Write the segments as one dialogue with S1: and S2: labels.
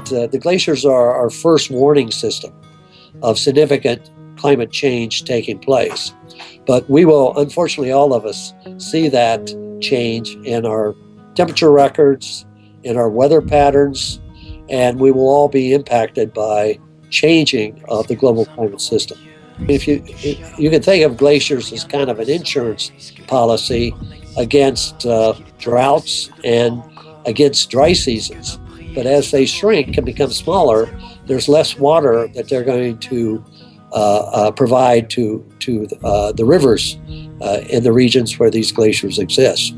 S1: that the glaciers are our first warning system of significant climate change taking place. But we will, unfortunately, all of us see that change in our temperature records, in our weather patterns, and we will all be impacted by changing of the global climate system. If you can think of glaciers as kind of an insurance policy against droughts and against dry seasons. But as they shrink and become smaller, there's less water that they're going to provide to the rivers in the regions where these glaciers exist.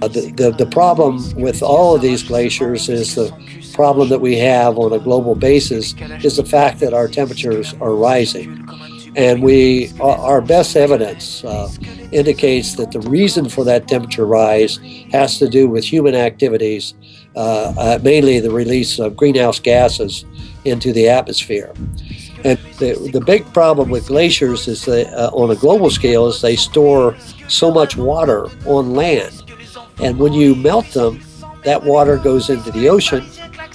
S1: The problem with all of these glaciers is the problem that we have on a global basis is the fact that our temperatures are rising. And our best evidence indicates that the reason for that temperature rise has to do with human activities, mainly the release of greenhouse gases into the atmosphere. And the big problem with glaciers is that on a global scale is they store so much water on land. And when you melt them, that water goes into the ocean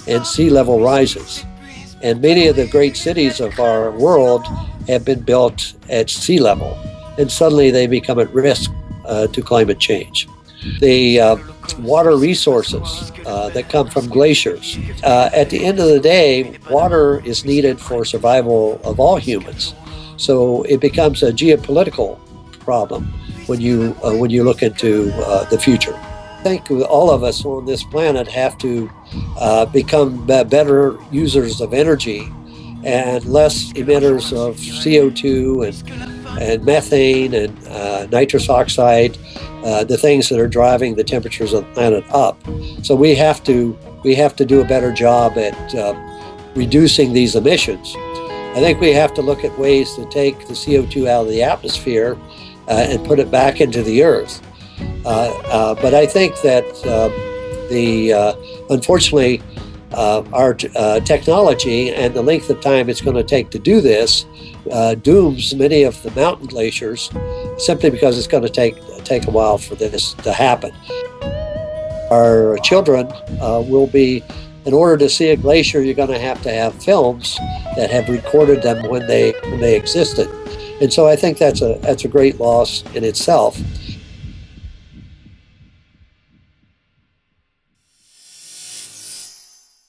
S1: and sea level rises. And many of the great cities of our world have been built at sea level, and suddenly they become at risk to climate change. The water resources that come from glaciers, at the end of the day, water is needed for survival of all humans. So it becomes a geopolitical problem when you look into the future. I think all of us on this planet have to become better users of energy and less emitters of CO2 and methane and nitrous oxide, the things that are driving the temperatures of the planet up. So we have to do a better job at reducing these emissions. I think we have to look at ways to take the CO2 out of the atmosphere and put it back into the earth. But I think that unfortunately, our technology and the length of time it's going to take to do this dooms many of the mountain glaciers simply because it's going to take a while for this to happen. Our children will be, in order to see a glacier, you're going to have films that have recorded them when they existed. And so I think that's a great loss in itself.